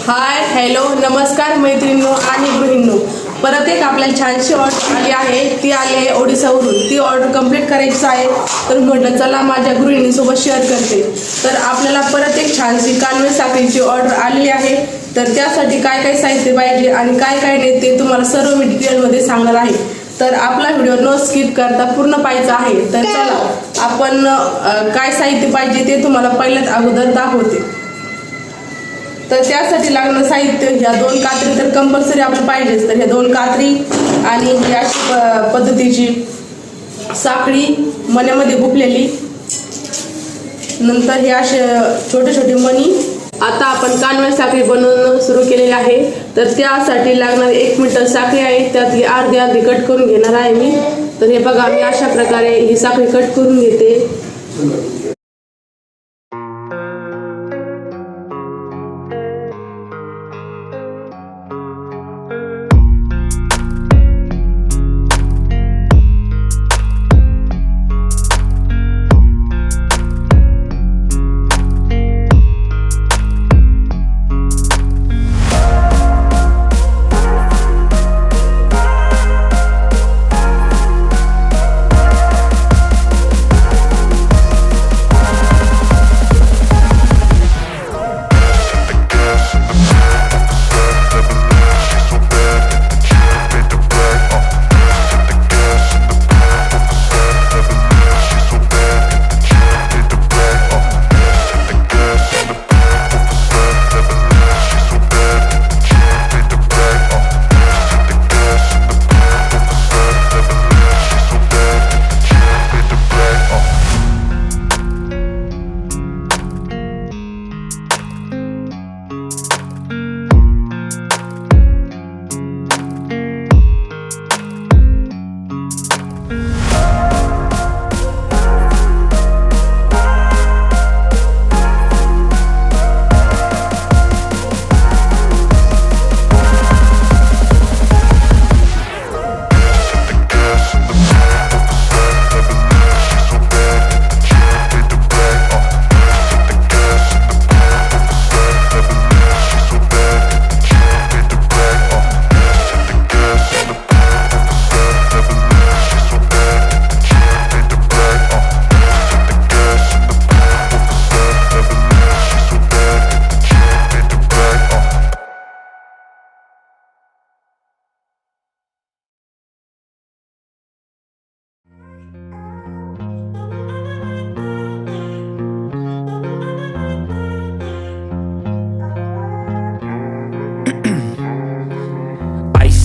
Hi hello नमस्कार मैत्रिणींनो आणि गृहिणींनो, परत एक आपल्याला छानशी ऑर्डर आली आहे. ती आली आहे ओडिसावरून. ती ऑर्डर कंप्लीट करायची आहे, तर म्हटलं चला माझ्या गृहिणींसोबत शेअर करते. तर आपल्याला परत एक छानशी कानवे साखरेची ऑर्डर आलेली आहे. तर त्यासाठी काय काय साहित्य पाहिजे आणि काय काय नाही ते तुम्हाला सर्व मी डिटेलमध्ये सांगणार आहे. तर आपला व्हिडिओ न स्किप करता पूर्ण पाहायचा आहे. तर चला आपण काय साहित्य पाहिजे ते तुम्हाला पहिल्याच अगोदर दाखवते. तर त्यासाठी लागणारं साहित्य ह्या 2 कात्री तर कंपल्सरी आपल्याला पाहिजेच. तर ह्या 2 कात्री आणि ही अशी पद्धतीची साखळी मण्यामध्ये गुंफलेली, नंतर हे असे छोटे छोटे मणी. आता आपण कानव्या साखळी बनवणं सुरू केलेली आहे. तर त्यासाठी लागणारी 1 मीटर साखळी आहे. त्यात ही अर्धी कट करून घेणार आहे मी. तर हे बघा, मी अशा प्रकारे ही साखळी कट करून घेते.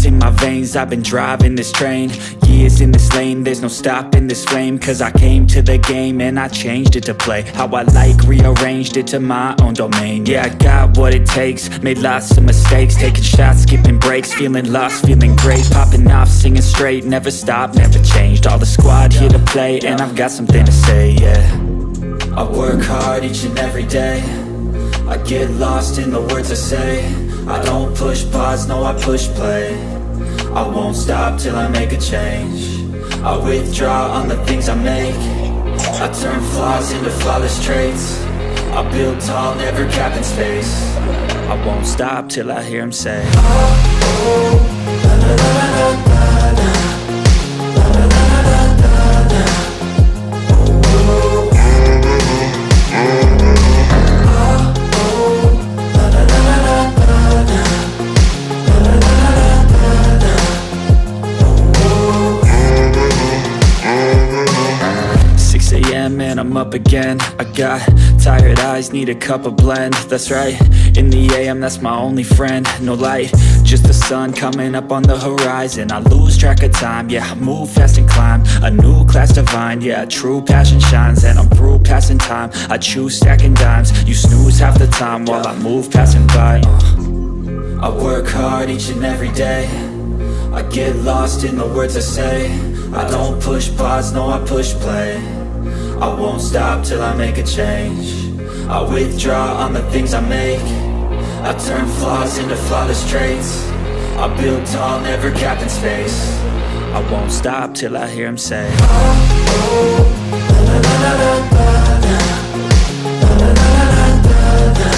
In my veins, I've been driving this train. Years in this lane, there's no stopping this flame. Cause I came to the game and I changed it to play how I like, rearranged it to my own domain. Yeah, I got what it takes, made lots of mistakes, taking shots, skipping breaks, feeling lost, feeling great, popping off, singing straight, never stopped, never changed. All the squad here to play and I've got something to say, yeah. I work hard each and every day, I get lost in the words I say. I don't push pause, no I push play. I won't stop till I make a change. I withdraw on the things I make. I turn flaws into flawless traits. I build tall, never capped in space. I won't stop till I hear him say, oh, la la la la la la. And I'm up again. I got tired eyes, need a cup of blend. That's right, in the AM, that's my only friend. No light, just the sun coming up on the horizon. I lose track of time, yeah, I move fast and climb a new class divine, yeah, true passion shines. And I'm through passing time, I choose stacking dimes. You snooze half the time while I move passing by. I work hard each and every day, I get lost in the words I say. I don't push pause, no I push play. I won't stop till I make a change. I withdraw on the things I make. I turn flaws into flawless traits. I build tall, never capped in space. I won't stop till I hear him say, oh, la la la la la la, la la la la la la,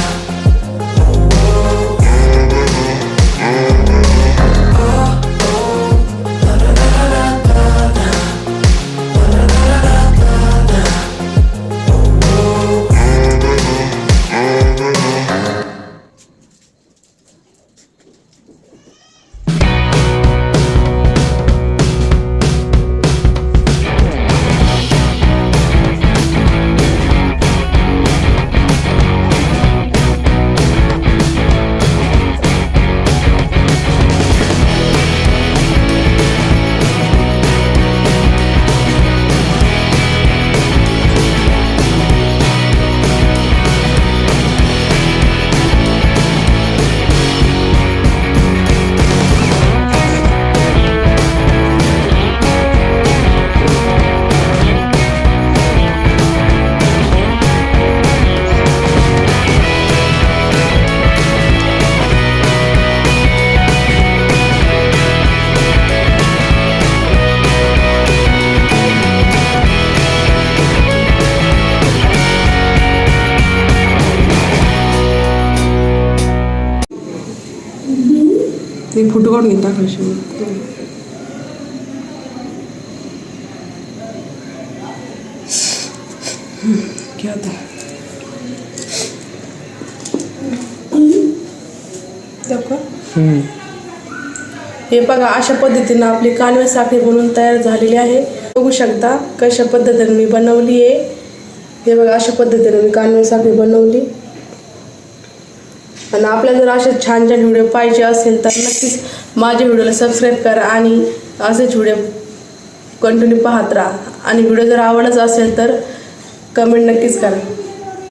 oh, oh. एक photo काढून घेऊन टाकायची. घे आता. दाखवा. हे बघा अशा पद्धतीनं आपली कानवे साखळी बनवून तयार झालेली आहे. बघू शकता कशा पद्धतीने मी बनवली आहे. हे बघा अशा पद्धतीने मी कानवे साखळी बनवली. आणि आपल्याला जर असे छान छान व्हिडिओ पाहिजे असेल तर नक्कीच माझ्या व्हिडिओला सबस्क्राईब करा आणि असेच व्हिडिओ कंटिन्यू पाहत राहा. आणि व्हिडिओ जर आवडत असेल तर कमेंट नक्कीच करा.